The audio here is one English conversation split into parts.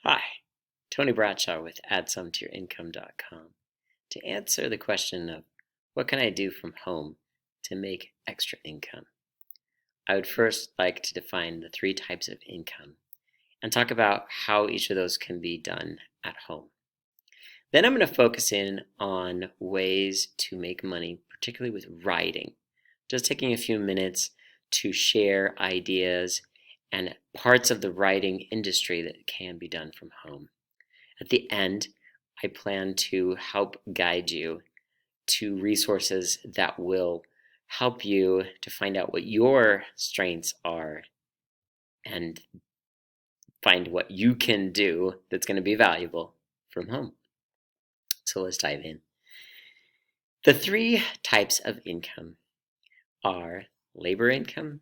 Hi, Tony Bradshaw with AddSomeToYourIncome.com to answer the question of what can I do from home to make extra income. I would first like to define the three types of income and talk about how each of those can be done at home. Then I'm going to focus in on ways to make money, particularly with writing. Just taking a few minutes to share ideas and parts of the writing industry that can be done from home. At the end, I plan to help guide you to resources that will help you to find out what your strengths are and find what you can do that's going to be valuable from home. So let's dive in. The three types of income are labor income,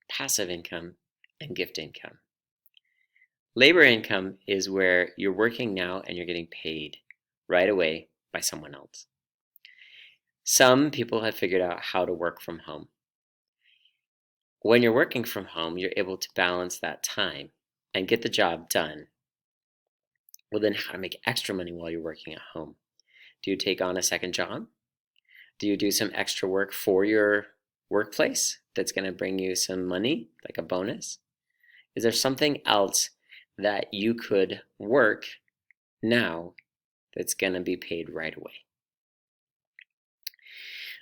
passive income, and gift income. Labor income is where you're working now and you're getting paid right away by someone else. Some people have figured out how to work from home. When you're working from home, you're able to balance that time and get the job done. Well, then how to make extra money while you're working at home? Do you take on a second job? Do you do some extra work for your workplace that's going to bring you some money, like a bonus? Is there something else that you could work now that's going to be paid right away?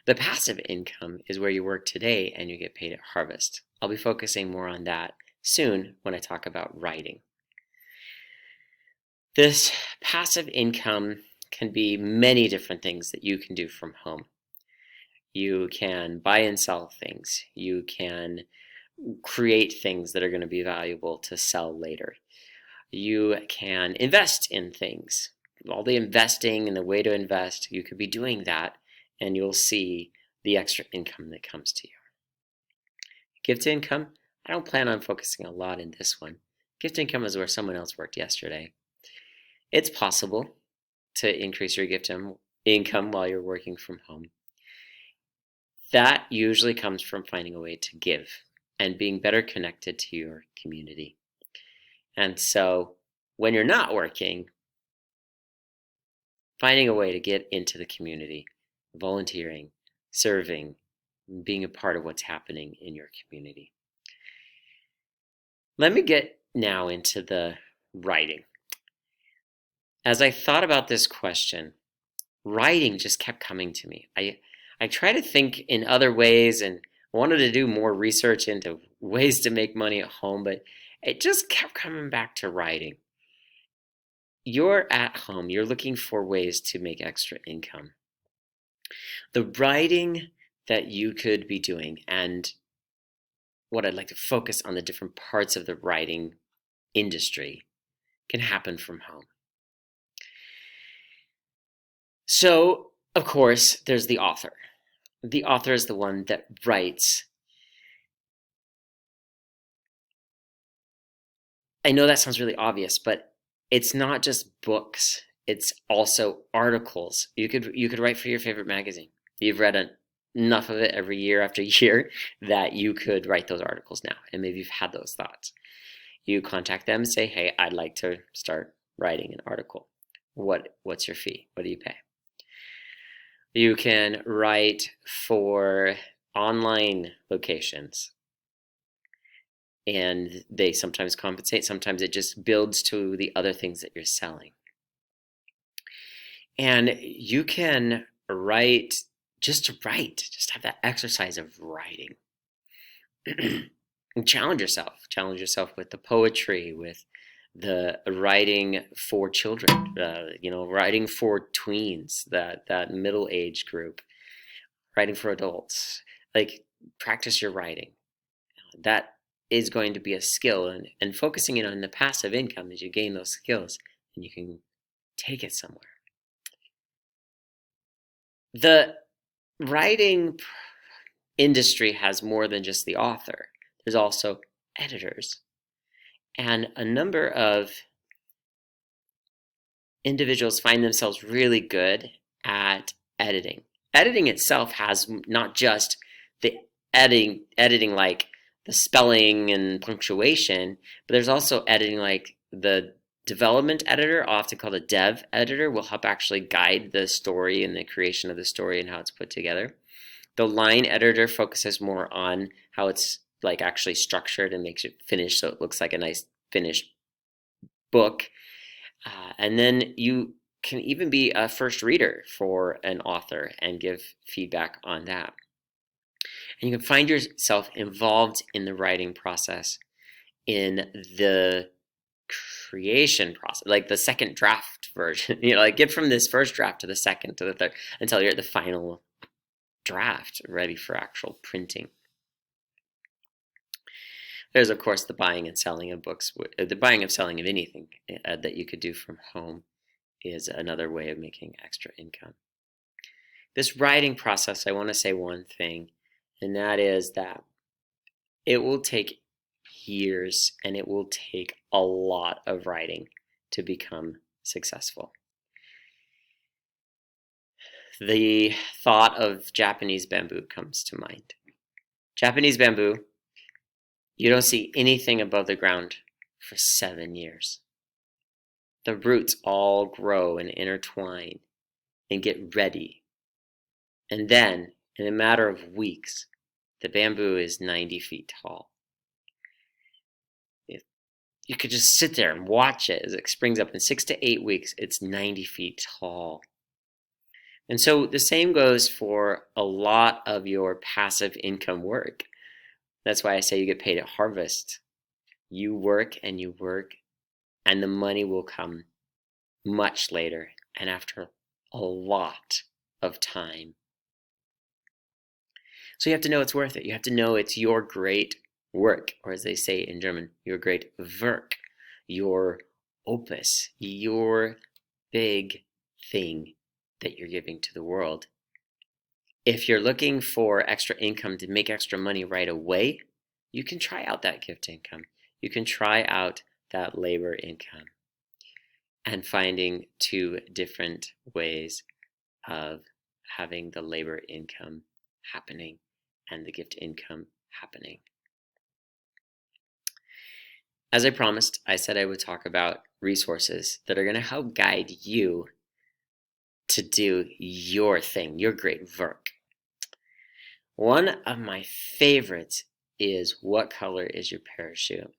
The passive income is where you work today and you get paid at harvest. I'll be focusing more on that soon when I talk about writing. This passive income can be many different things that you can do from home. You can buy and sell things. You can create things that are going to be valuable to sell later. You can invest in things. All the investing and the way to invest, you could be doing that and you'll see the extra income that comes to you. Gift income, I don't plan on focusing a lot in this one. Gift income is where someone else worked yesterday. It's possible to increase your gift income while you're working from home. That usually comes from finding a way to give and being better connected to your community. And so when you're not working, finding a way to get into the community, volunteering, serving, being a part of what's happening in your community. Let me get now into the writing. As I thought about this question, writing just kept coming to me. I try to think in other ways and wanted to do more research into ways to make money at home, but it just kept coming back to writing. You're at home, you're looking for ways to make extra income. The writing that you could be doing, and what I'd like to focus on the different parts of the writing industry, can happen from home. So, of course, there's the author. The author is the one that writes. I know that sounds really obvious, but it's not just books. It's also articles. You could write for your favorite magazine. You've read enough of it every year after year that you could write those articles now, and maybe you've had those thoughts. You contact them and say, hey, I'd like to start writing an article. What's your fee? What do you pay? You can write for online locations, and they sometimes compensate. Sometimes it just builds to the other things that you're selling. And you can write just to write, just have that exercise of writing. And challenge yourself with the poetry, with the writing for children, writing for tweens, that middle age group, writing for adults. Like, practice your writing. That is going to be a skill, and focusing in on the passive income as you gain those skills, and you can take it somewhere. The writing industry has more than just the author. There's also editors. And a number of individuals find themselves really good at editing. Editing itself has not just the editing like the spelling and punctuation, but there's also editing like the development editor, often called a dev editor, will help actually guide the story and the creation of the story and how it's put together. The line editor focuses more on how it's like actually structured and makes it finished so it looks like a nice finished book. And then you can even be a first reader for an author and give feedback on that. And you can find yourself involved in the writing process, in the creation process, like the second draft version. Like get from this first draft to the second to the third until you're at the final draft ready for actual printing. There's, of course, the buying and selling of books. The buying and selling of anything that you could do from home is another way of making extra income. This writing process, I want to say one thing, and that is that it will take years and it will take a lot of writing to become successful. The thought of Japanese bamboo comes to mind. Japanese bamboo, you don't see anything above the ground for 7 years. The roots all grow and intertwine and get ready. And then, in a matter of weeks, the bamboo is 90 feet tall. You could just sit there and watch it as it springs up. In 6 to 8 weeks, it's 90 feet tall. And so the same goes for a lot of your passive income work. That's why I say you get paid at harvest. You work, and the money will come much later and after a lot of time. So you have to know it's worth it. You have to know it's your great work, or as they say in German, your great Werk, your opus, your big thing that you're giving to the world. If you're looking for extra income to make extra money right away, you can try out that gift income. You can try out that labor income, and finding 2 different ways of having the labor income happening and the gift income happening. As I promised, I said I would talk about resources that are going to help guide you to do your thing, your great work. One of my favorites is What Color is Your Parachute?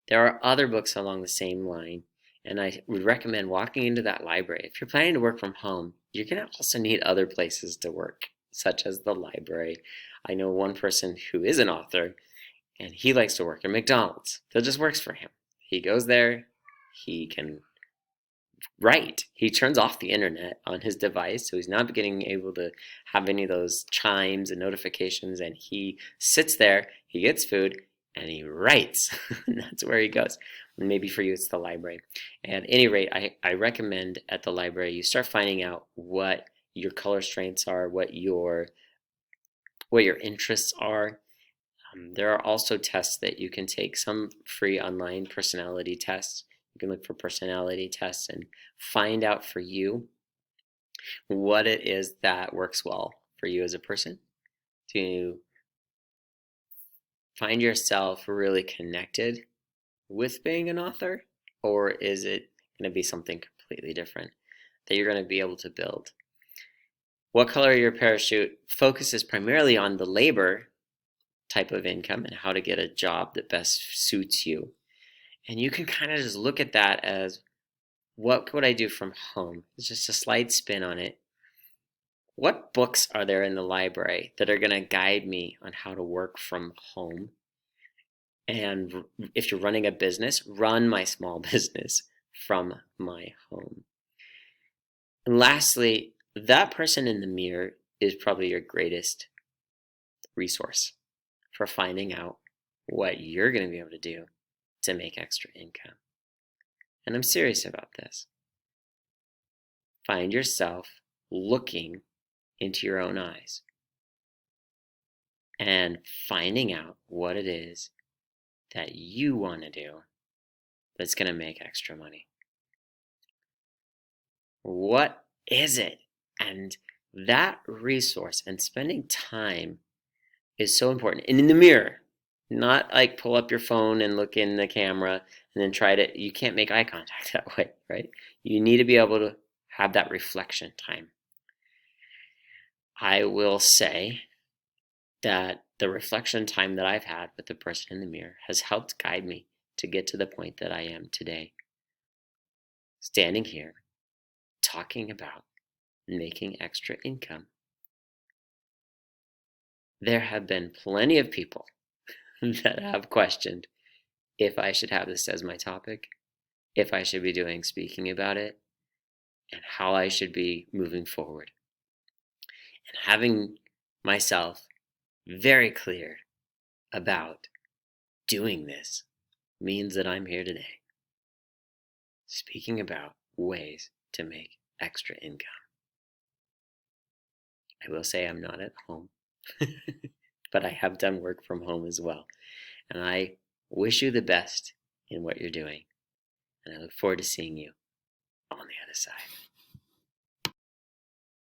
There are other books along the same line, and I would recommend walking into that library. If you're planning to work from home, you're going to also need other places to work, such as the library. I know one person who is an author, and he likes to work at McDonald's. That just works for him. He goes there, he can write. He turns off the internet on his device, so he's not getting able to have any of those chimes and notifications, and he sits there, he gets food, and he writes. And that's where he goes. Maybe for you it's the library. At any rate, I recommend at the library you start finding out what your color strengths are, what your interests are. There are also tests that you can take, some free online personality tests. You can look for personality tests and find out for you what it is that works well for you as a person, to find yourself really connected with being an author, or is it going to be something completely different that you're going to be able to build? What Color Your Parachute focuses primarily on the labor type of income and how to get a job that best suits you. And you can kind of just look at that as, what could I do from home? It's just a slight spin on it. What books are there in the library that are going to guide me on how to work from home? And if you're running a business, run my small business from my home. And lastly, that person in the mirror is probably your greatest resource for finding out what you're going to be able to do to make extra income. And I'm serious about this. Find yourself looking into your own eyes and finding out what it is that you want to do that's going to make extra money. What is it? And that resource and spending time is so important. And in the mirror, not like pull up your phone and look in the camera, and then you can't make eye contact that way, right? You need to be able to have that reflection time. I will say that the reflection time that I've had with the person in the mirror has helped guide me to get to the point that I am today, standing here talking about making extra income. There have been plenty of people that have questioned if I should have this as my topic, if I should be speaking about it, and how I should be moving forward. And having myself very clear about doing this means that I'm here today, speaking about ways to make extra income. I will say I'm not at home, but I have done work from home as well. And I wish you the best in what you're doing. And I look forward to seeing you on the other side.